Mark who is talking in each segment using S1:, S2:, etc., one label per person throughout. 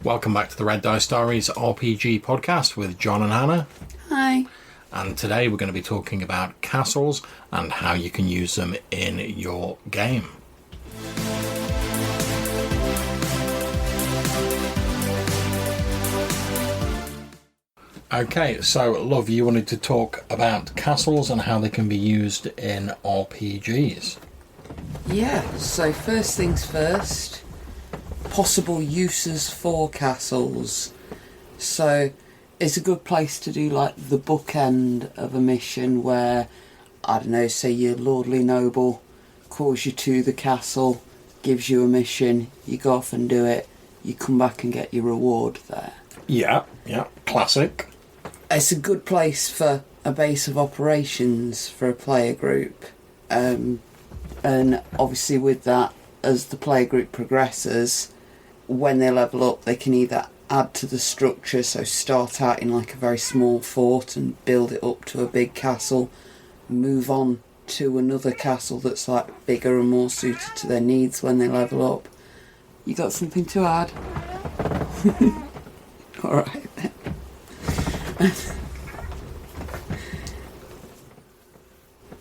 S1: Welcome back to the Red Dice Diaries RPG podcast with John and Hannah.
S2: Hi.
S1: And today we're going to be talking about castles and how you can use them in your game. Okay, so Love, you wanted to talk about castles and how they can be used in RPGs.
S2: Yeah, so first things first, possible uses for castles. So it's a good place to do like the bookend of a mission where, I don't know, say your lordly noble calls you to the castle, gives you a mission, you go off and do it, you come back and get your reward there.
S1: Yeah, classic.
S2: It's a good place for a base of operations for a player group. And obviously with that, as the player group progresses, when they level up, they can either add to the structure, so start out in like a very small fort and build it up to a big castle, move on to another castle that's like bigger and more suited to their needs when they level up. You got something to add? Alright then.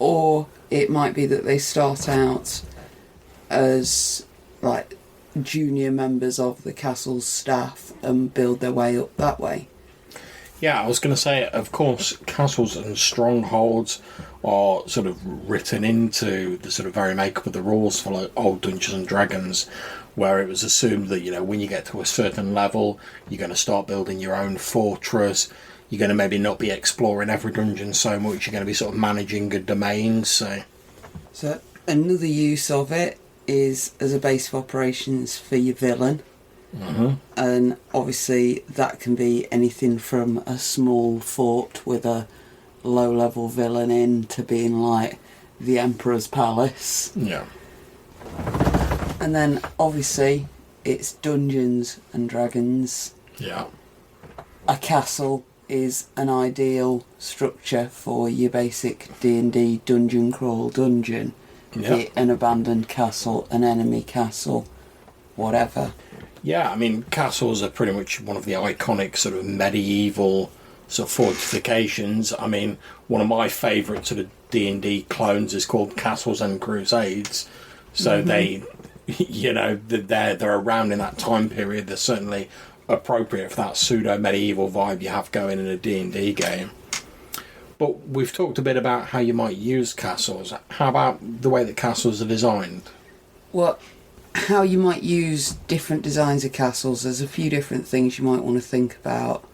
S2: Or it might be that they start out as like junior members of the castle's staff and build their way up that way.
S1: Yeah, I was going to say, of course, castles and strongholds are sort of written into the sort of very makeup of the rules for like old Dungeons and Dragons, where it was assumed that, you know, when you get to a certain level, you're going to start building your own fortress. You're going to maybe not be exploring every dungeon so much. You're going to be sort of managing a domain. So
S2: another use of it is as a base of operations for your villain.
S1: Mm-hmm.
S2: And obviously that can be anything from a small fort with a low-level villain in to being like the Emperor's Palace.
S1: Yeah.
S2: And then obviously it's Dungeons and Dragons.
S1: Yeah.
S2: A castle is an ideal structure for your basic D&D dungeon crawl dungeon.
S1: Yeah.
S2: Be it an abandoned castle, an enemy castle, whatever.
S1: Yeah, I mean, castles are pretty much one of the iconic sort of medieval sort of fortifications. I mean, one of my favourite sort of D&D clones is called Castles and Crusades. So they, you know, they're around in that time period. They're certainly appropriate for that pseudo-medieval vibe you have going in a D&D game. But we've talked a bit about how you might use castles. How about the way that castles are designed?
S2: Well, how you might use different designs of castles, there's a few different things you might want to think about.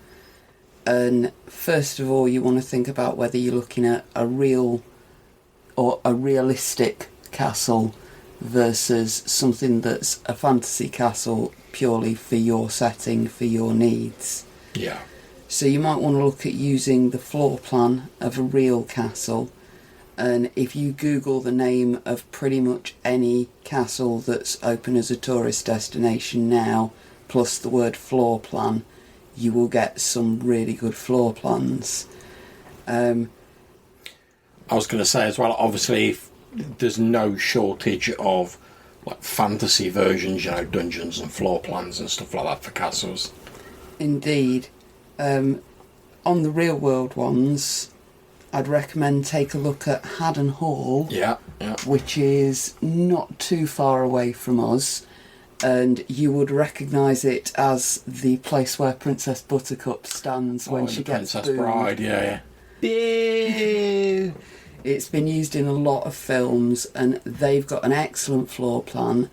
S2: And first of all, you want to think about whether you're looking at a real or a realistic castle versus something that's a fantasy castle purely for your setting, for your needs.
S1: Yeah.
S2: So you might want to look at using the floor plan of a real castle, and if you Google the name of pretty much any castle that's open as a tourist destination now, plus the word floor plan, you will get some really good floor plans.
S1: I was going to say as well, obviously, there's no shortage of like fantasy versions, you know, dungeons and floor plans and stuff like that for castles.
S2: Indeed. On the real world ones, I'd recommend take a look at Haddon Hall, which is not too far away from us, and you would recognise it as the place where Princess Buttercup stands when she gets
S1: Princess
S2: booed.
S1: Bride, yeah.
S2: Boo! It's been used in a lot of films, and they've got an excellent floor plan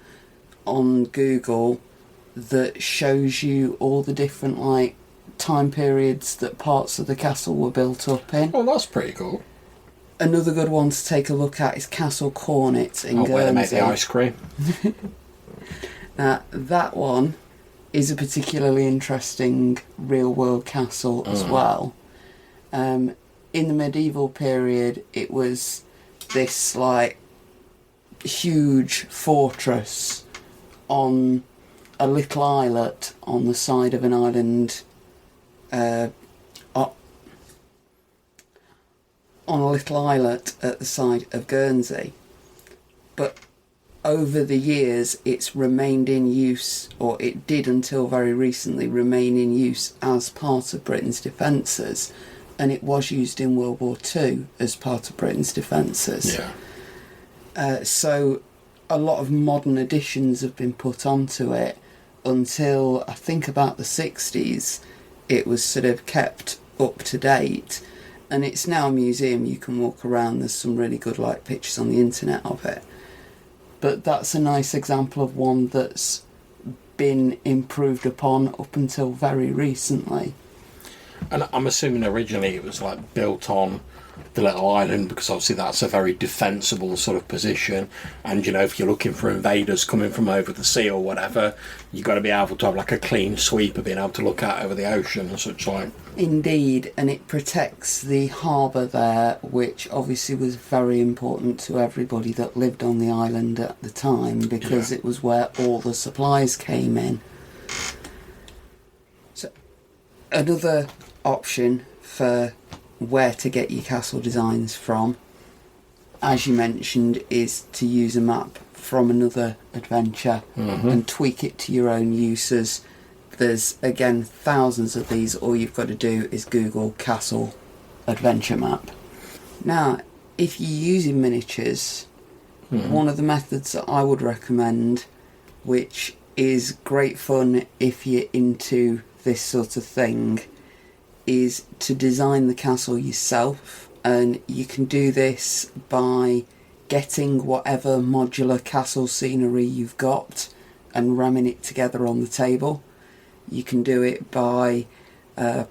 S2: on Google that shows you all the different like time periods that parts of the castle were built up in.
S1: Oh, that's pretty cool.
S2: Another good one to take a look at is Castle Cornet in Guernsey.
S1: Where they make the ice cream.
S2: That one is a particularly interesting real-world castle as well. In the medieval period, it was this like huge fortress on a little islet on the side of an island. On a little islet at the side of Guernsey. But over the years, it's remained in use, or it did until very recently remain in use as part of Britain's defences, and it was used in World War II as part of Britain's defences.
S1: Yeah.
S2: So a lot of modern additions have been put onto it until I think about the 60s. It was sort of kept up to date, and it's now a museum. You can walk around. There's some really good pictures on the internet of it. But that's a nice example of one that's been improved upon up until very recently.
S1: And I'm assuming originally it was built on the little island, because obviously that's a very defensible sort of position, and if you're looking for invaders coming from over the sea or whatever, you've got to be able to have a clean sweep of being able to look out over the ocean and such like.
S2: Indeed, and it protects the harbour there, which obviously was very important to everybody that lived on the island at the time, because it was where all the supplies came in. So another option for where to get your castle designs from, as you mentioned, is to use a map from another adventure and tweak it to your own uses. There's, again, thousands of these. All you've got to do is Google Castle Adventure Map. Now, if you're using miniatures, one of the methods that I would recommend, which is great fun if you're into this sort of thing, is to design the castle yourself. And you can do this by getting whatever modular castle scenery you've got and ramming it together on the table. You can do it by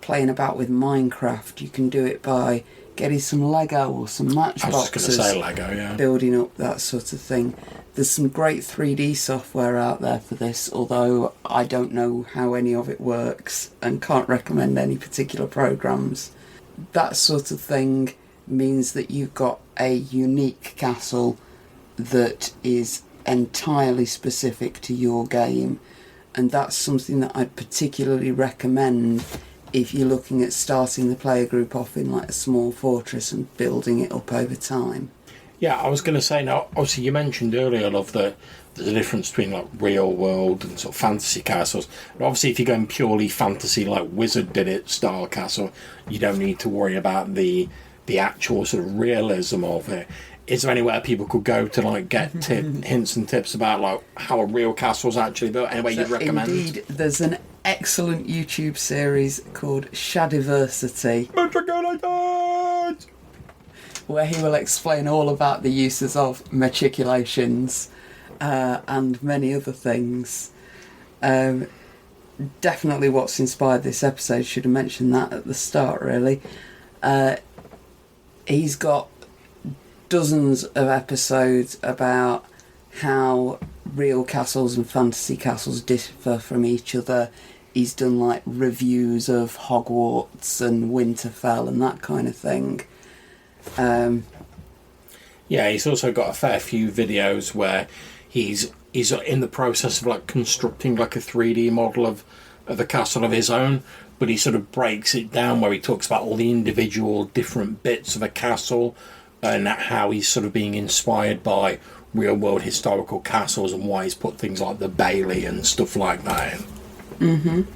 S2: playing about with Minecraft. You can do it by getting some Lego or some matchboxes.
S1: I was just going to say Lego, yeah.
S2: Building up that sort of thing. There's some great 3D software out there for this, although I don't know how any of it works and can't recommend any particular programs. That sort of thing means that you've got a unique castle that is entirely specific to your game, and that's something that I'd particularly recommend if you're looking at starting the player group off in a small fortress and building it up over time.
S1: Yeah, I was going to say, now, obviously you mentioned earlier, love, that there's a difference between real world and sort of fantasy castles. But obviously if you're going purely fantasy like Wizard did it style castle, you don't need to worry about the actual sort of realism of it. Is there anywhere people could go to get hints and tips about how a real castle's actually built? Anywhere you'd recommend?
S2: Indeed, there's an excellent YouTube series called Shadiversity, where he will explain all about the uses of matriculations and many other things. Definitely what's inspired this episode, should have mentioned that at the start really. He's got dozens of episodes about how real castles and fantasy castles differ from each other. He's done reviews of Hogwarts and Winterfell and that kind of thing.
S1: Yeah, he's also got a fair few videos where he's in the process of constructing a 3D model of a castle of his own, but he sort of breaks it down where he talks about all the individual different bits of a castle and how he's sort of being inspired by real world historical castles and why he's put things like the Bailey and stuff like that in.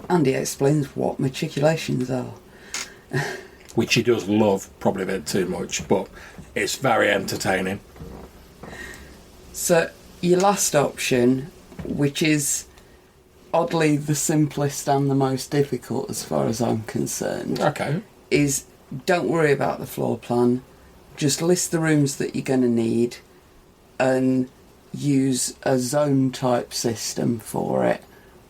S2: And he explains what matriculations are.
S1: Which he does love, probably a bit too much, but it's very entertaining.
S2: So your last option, which is oddly the simplest and the most difficult as far as I'm concerned, is don't worry about the floor plan. Just list the rooms that you're going to need and use a zone type system for it,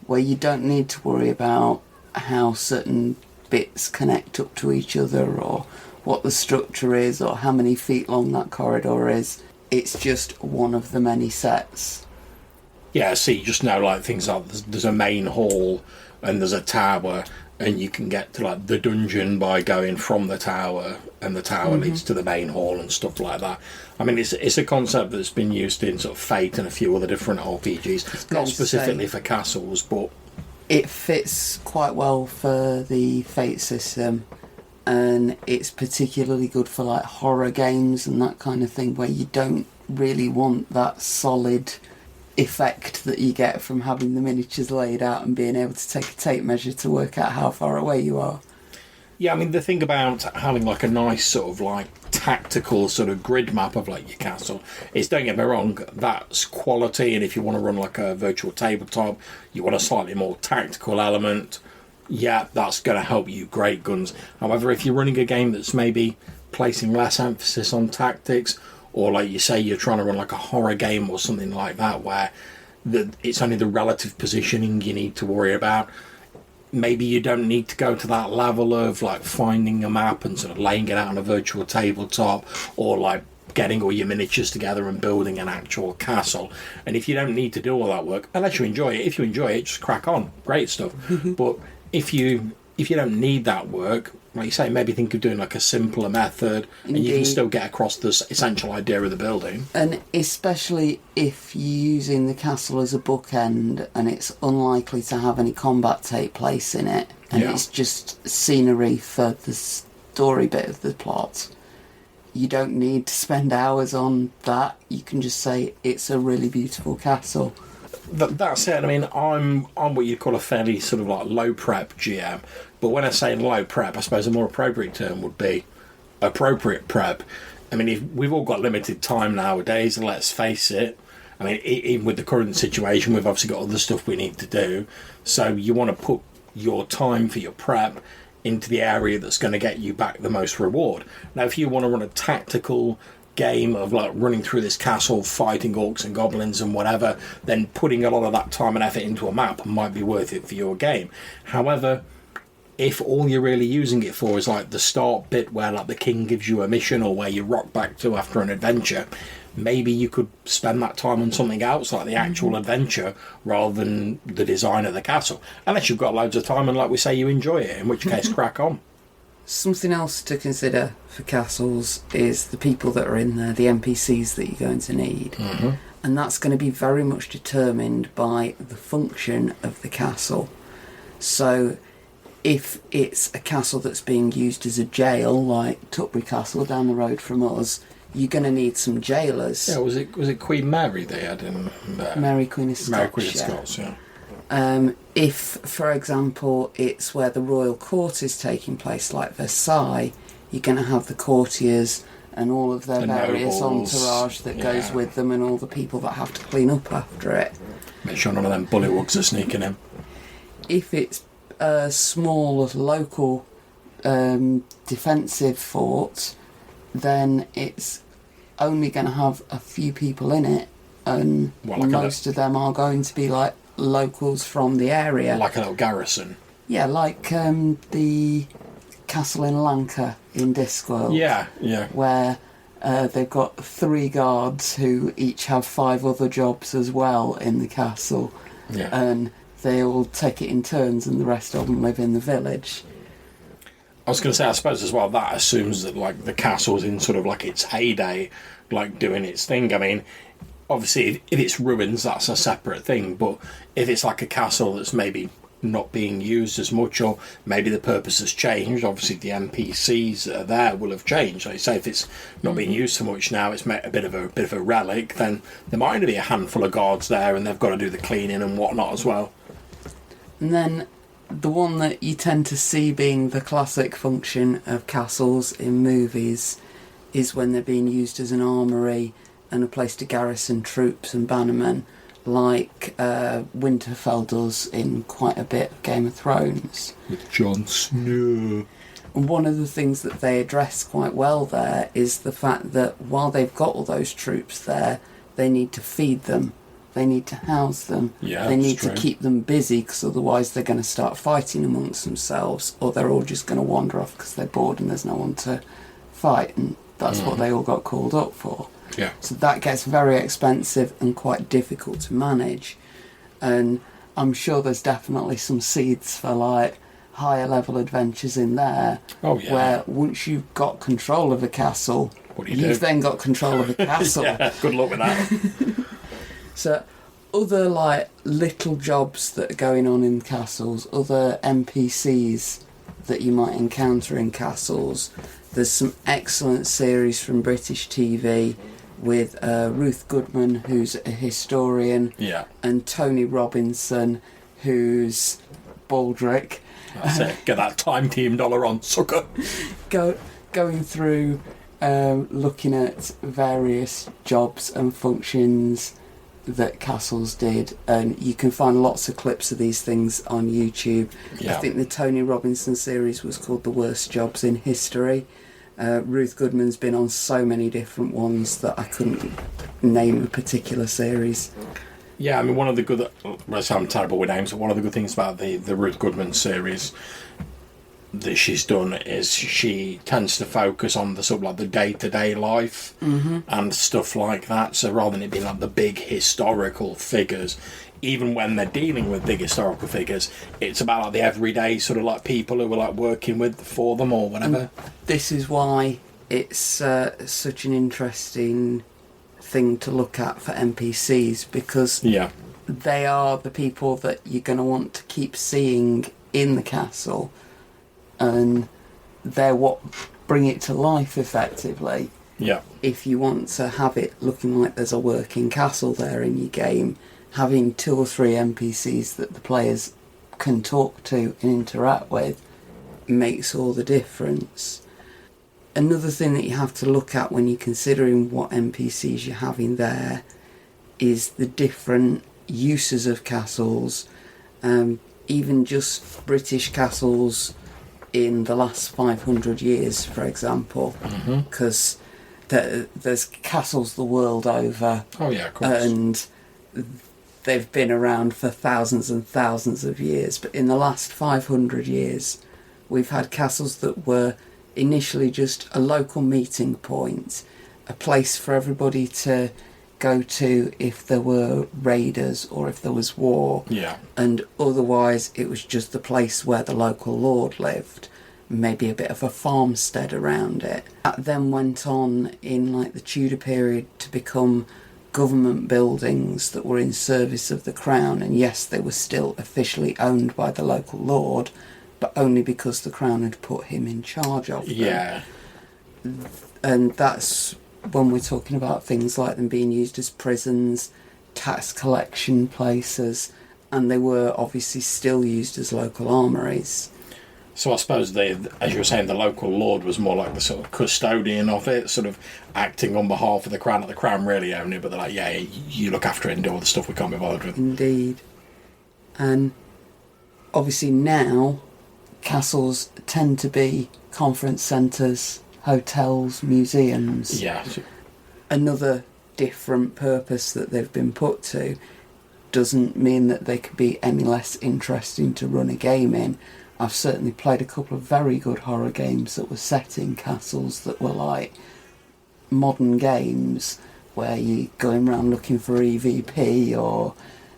S2: where you don't need to worry about how certain bits connect up to each other or what the structure is or how many feet long that corridor is. It's just one of the many sets.
S1: Yeah, so you just know things like there's a main hall and there's a tower, and you can get to the dungeon by going from the tower, and the tower leads to the main hall and stuff like that. I mean, it's a concept that's been used in sort of Fate and a few other different RPGs, not specifically for castles, but
S2: it fits quite well for the Fate system, and it's particularly good for horror games and that kind of thing, where you don't really want that solid effect that you get from having the miniatures laid out and being able to take a tape measure to work out how far away you are.
S1: Yeah, I mean, the thing about having like a nice sort of like tactical sort of grid map of like your castle is, don't get me wrong, that's quality, and if you want to run like a virtual tabletop, you want a slightly more tactical element, yeah, that's going to help you great guns. However, if you're running a game that's maybe placing less emphasis on tactics, or like you say, you're trying to run like a horror game or something like that, where it's only the relative positioning you need to worry about, maybe you don't need to go to that level of like finding a map and sort of laying it out on a virtual tabletop, or like getting all your miniatures together and building an actual castle. And if you don't need to do all that work, unless you enjoy it, if you enjoy it, just crack on, great stuff. But if you don't need that work, like you say, maybe think of doing like a simpler method.
S2: Indeed.
S1: And you can still get across the essential idea of the building.
S2: And especially if you're using the castle as a bookend and it's unlikely to have any combat take place in it, and it's just scenery for the story bit of the plot, you don't need to spend hours on that. You can just say it's a really beautiful castle.
S1: That's it. I mean, I'm what you'd call a fairly sort of like low prep GM. But when I say low prep, I suppose a more appropriate term would be appropriate prep. I mean, if we've all got limited time nowadays, and let's face it, I mean, even with the current situation, we've obviously got other stuff we need to do. So you want to put your time for your prep into the area that's going to get you back the most reward. Now, if you want to run a tactical game of like running through this castle, fighting orcs and goblins and whatever, then putting a lot of that time and effort into a map might be worth it for your game. However, if all you're really using it for is like the start bit where like the king gives you a mission, or where you rock back to after an adventure, maybe you could spend that time on something else like the actual adventure rather than the design of the castle, unless you've got loads of time and like we say you enjoy it, in which case crack on.
S2: Something else to consider for castles is the people that are in there, the NPCs that you're going to need. And that's going to be very much determined by the function of the castle. So if it's a castle that's being used as a jail, like Tutbury Castle down the road from us, you're going to need some jailers.
S1: Yeah, was it Queen Mary they had in
S2: Mary Queen of Scots.
S1: Mary Queen of Scots, yeah.
S2: If, for example, it's where the royal court is taking place, like Versailles, you're going to have the courtiers and all of their various
S1: nobles,
S2: entourage that goes with them, and all the people that have to clean up after it.
S1: Make sure none of them bullywugs are sneaking in.
S2: If it's a small local defensive fort, then it's only going to have a few people in it, and most of them are going to be like locals from the area.
S1: Like a little garrison.
S2: Yeah, like the castle in Lanka in Discworld.
S1: Yeah.
S2: Where they've got 3 guards who each have 5 other jobs as well in the castle.
S1: Yeah.
S2: And they all take it in turns, and the rest of them live in the village.
S1: I was going to say, I suppose as well, that assumes that like the castle's in sort of like its heyday, like doing its thing. I mean, obviously, if it's ruins, that's a separate thing. But if it's like a castle that's maybe not being used as much, or maybe the purpose has changed, obviously the NPCs that are there will have changed. Like you say, if it's not being used so much now, it's a bit of a relic, then there might only be a handful of guards there, and they've got to do the cleaning and whatnot as well.
S2: And then the one that you tend to see being the classic function of castles in movies is when they're being used as an armoury and a place to garrison troops and bannermen, like Winterfell does in quite a bit of Game of Thrones.
S1: With Jon Snow.
S2: And one of the things that they address quite well there is the fact that while they've got all those troops there, they need to feed them. They need to house them.
S1: Yeah,
S2: they need
S1: true.
S2: to keep them busy, because otherwise they're going to start fighting amongst themselves, or they're all just going to wander off because they're bored and there's no one to fight, and that's what they all got called up for.
S1: Yeah.
S2: So that gets very expensive and quite difficult to manage. And I'm sure there's definitely some seeds for like higher level adventures in there.
S1: Oh, yeah.
S2: Where once you've got control of a castle,
S1: what do you do?
S2: You've then got control of a castle.
S1: Yeah, good luck with that.
S2: So other like little jobs that are going on in castles, other NPCs that you might encounter in castles. There's some excellent series from British TV with Ruth Goodman, who's a historian,
S1: Yeah.
S2: and Tony Robinson, who's Baldric.
S1: That's it. Get that time team dollar on, sucker.
S2: Going through, looking at various jobs and functions that castles did, and you can find lots of clips of these things on YouTube.
S1: Yeah.
S2: I think the Tony Robinson series was called The Worst Jobs in History. Ruth Goodman's been on so many different ones that I couldn't name a particular series.
S1: Yeah, I mean, one of the good... I sound terrible with names, but one of the good things about the Ruth Goodman series that she's done is she tends to focus on the sort of like the day-to-day life and stuff like that. So rather than it being like the big historical figures, even when they're dealing with big historical figures, it's about like the everyday sort of like people who are like working with for them or whatever.
S2: This is why it's such an interesting thing to look at for NPCs, because
S1: Yeah.
S2: they are the people that you're going to want to keep seeing in the castle, and they're what bring it to life effectively.
S1: Yeah.
S2: If you want to have it looking like there's a working castle there in your game, having 2 or 3 NPCs that the players can talk to and interact with makes all the difference. Another thing that you have to look at when you're considering what NPCs you're having there is the different uses of castles, even just British castles in the last 500 years, for example, because there's castles the world over.
S1: Oh, yeah, of course.
S2: And they've been around for thousands and thousands of years. But in the last 500 years, we've had castles that were initially just a local meeting point, a place for everybody to go to if there were raiders or if there was war.
S1: Yeah.
S2: And otherwise it was just the place where the local lord lived, maybe a bit of a farmstead around it. That then went on in like the Tudor period to become government buildings that were in service of the crown, and yes, they were still officially owned by the local lord, but only because the crown had put him in charge of them.
S1: Yeah.
S2: And that's when we're talking about things like them being used as prisons, tax collection places, and they were obviously still used as local armories.
S1: So I suppose as you were saying, the local lord was more like the sort of custodian of it, sort of acting on behalf of the crown. Like the crown really owned it, but they're like, yeah, you look after it and do all the stuff we can't be bothered with.
S2: Indeed. And obviously now, castles tend to be conference centres, hotels, museums.
S1: Yeah.
S2: Another different purpose that they've been put to doesn't mean that they could be any less interesting to run a game in. I've certainly played a couple of very good horror games that were set in castles that were like modern games where you're going around looking for EVP or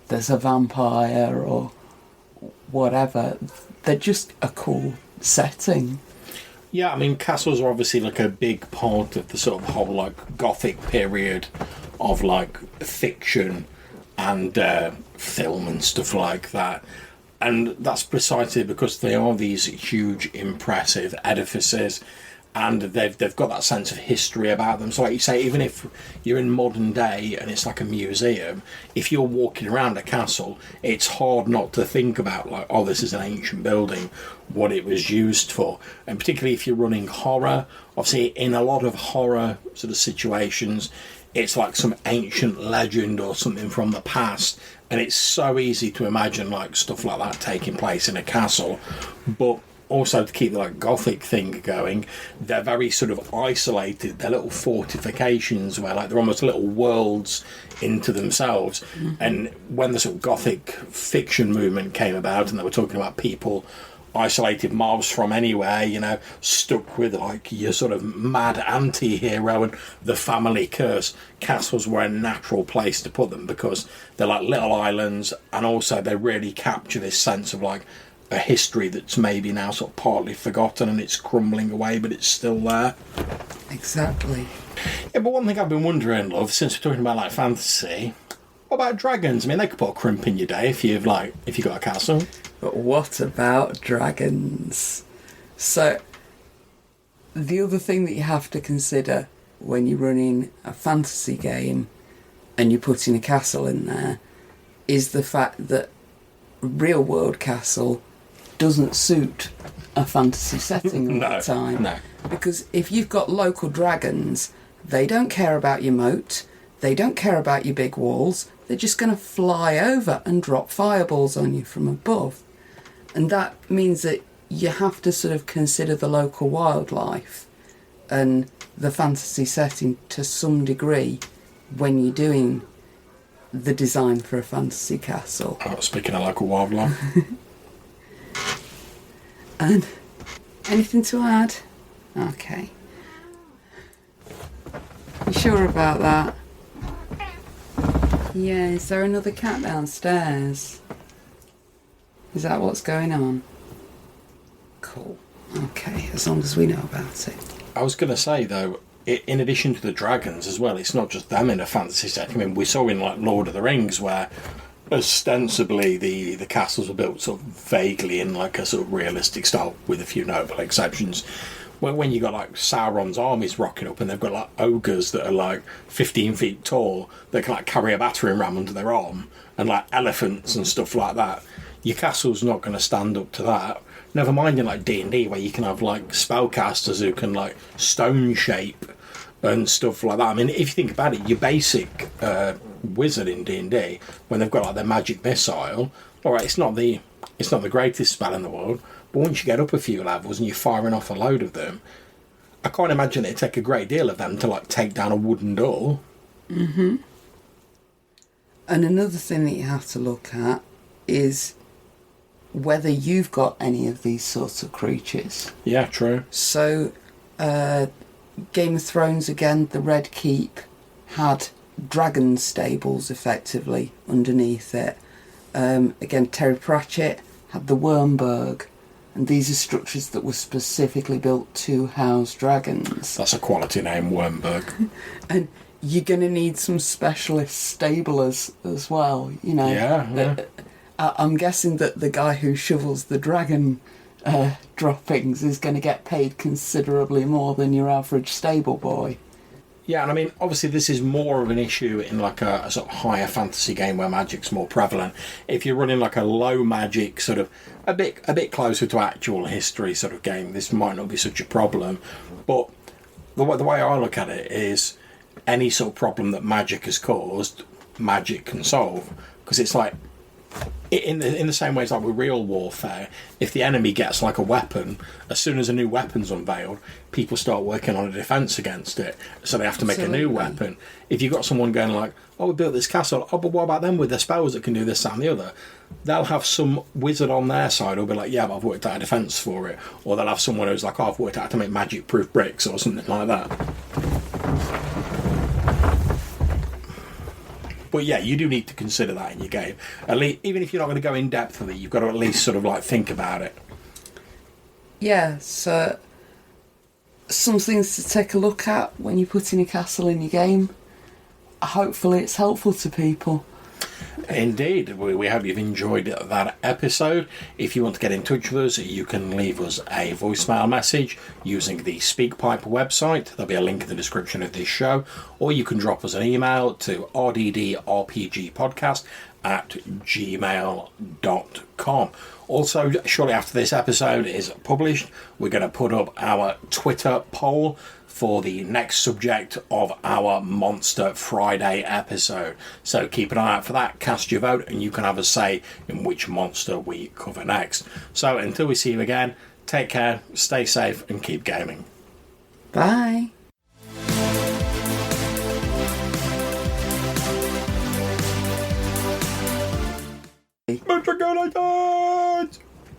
S2: there's a vampire or whatever. They're just a cool setting.
S1: Yeah, I mean, castles are obviously like a big part of the sort of whole like Gothic period of like fiction and film and stuff like that. And that's precisely because they are these huge, impressive edifices, and they've got that sense of history about them. So like you say, even if you're in modern day and it's like a museum, if you're walking around a castle, it's hard not to think about like, oh, this is an ancient building, what it was used for. And particularly if you're running horror, obviously in a lot of horror sort of situations, it's like some ancient legend or something from the past, and it's so easy to imagine like stuff like that taking place in a castle. But also to keep the like Gothic thing going, they're very sort of isolated. They're little fortifications where like they're almost little worlds into themselves. And when the sort of Gothic fiction movement came about and they were talking about people isolated miles from anywhere, you know, stuck with like your sort of mad anti-hero and the family curse, castles were a natural place to put them because they're like little islands, and also they really capture this sense of like a history that's maybe now sort of partly forgotten and it's crumbling away, but it's still there.
S2: Exactly.
S1: Yeah, but one thing I've been wondering, love, since we're talking about like fantasy, what about dragons? I mean, they could put a crimp in your day if you got a castle.
S2: But what about dragons? So, the other thing that you have to consider when you're running a fantasy game and you're putting a castle in there is the fact that real world castle doesn't suit a fantasy setting all the time.
S1: No.
S2: Because if you've got local dragons, they don't care about your moat, they don't care about your big walls, they're just going to fly over and drop fireballs on you from above. And that means that you have to sort of consider the local wildlife and the fantasy setting to some degree when you're doing the design for a fantasy castle.
S1: Oh, speaking of local wildlife.
S2: And anything to add? Okay. You sure about that? Yeah, is there another cat downstairs? Is that what's going on? Cool. Okay, as long as we know about it.
S1: I was going to say, though, in addition to the dragons as well, it's not just them in a fantasy setting. I mean, we saw in like Lord of the Rings where ostensibly the castles were built sort of vaguely in like a sort of realistic style, with a few notable exceptions. When you got like Sauron's armies rocking up and they've got like ogres that are like 15 feet tall that can like carry a battering ram under their arm, and like elephants and stuff like that, your castle's not going to stand up to that. Never mind in like D&D where you can have like spellcasters who can like stone shape and stuff like that. I mean, if you think about it, your basic wizard in D&D, when they've got like their magic missile, alright, it's not the greatest spell in the world, but once you get up a few levels and you're firing off a load of them, I can't imagine it'd take a great deal of them to like take down a wooden door.
S2: Mm-hmm. And another thing that you have to look at is whether you've got any of these sorts of creatures.
S1: Yeah, true.
S2: So, Game of Thrones, again, the Red Keep had dragon stables effectively underneath it. Again, Terry Pratchett had the Wormburg, and these are structures that were specifically built to house dragons.
S1: That's a quality name, Wormburg.
S2: And you're going to need some specialist stablers as well, you know.
S1: Yeah.
S2: I'm guessing that the guy who shovels the dragon droppings is going to get paid considerably more than your average stable boy.
S1: Yeah, and I mean, obviously this is more of an issue in like a sort of higher fantasy game where magic's more prevalent. If you're running like a low magic, sort of a bit closer to actual history sort of game, this might not be such a problem. But the way I look at it is any sort of problem that magic has caused, magic can solve. Because it's like, in the same way as like with real warfare, if the enemy gets like a weapon, as soon as a new weapon's unveiled, people start working on a defence against it, so they have to make a new weapon. If you've got someone going like, oh, we built this castle, oh, but what about them with their spells that can do this, that and the other? They'll have some wizard on their side who'll be like, yeah, but I've worked out a defence for it. Or they'll have someone who's like, oh, I've worked out how to make magic-proof bricks or something like that. But yeah, you do need to consider that in your game. At least, even if you're not going to go in depth with it, you've got to at least sort of like think about it.
S2: Yeah, so some things to take a look at when you're putting a castle in your game. Hopefully it's helpful to people.
S1: Indeed, we hope you've enjoyed that episode. If you want to get in touch with us, you can leave us a voicemail message using the SpeakPipe website. There'll be a link in the description of this show, or you can drop us an email to rddrpgpodcast@gmail.com. Also, shortly after this episode is published, we're going to put up our Twitter poll for the next subject of our Monster Friday episode. So keep an eye out for that, cast your vote, and you can have a say in which monster we cover next. So until we see you again, take care, stay safe, and keep gaming.
S2: Bye.
S1: Metropolitans!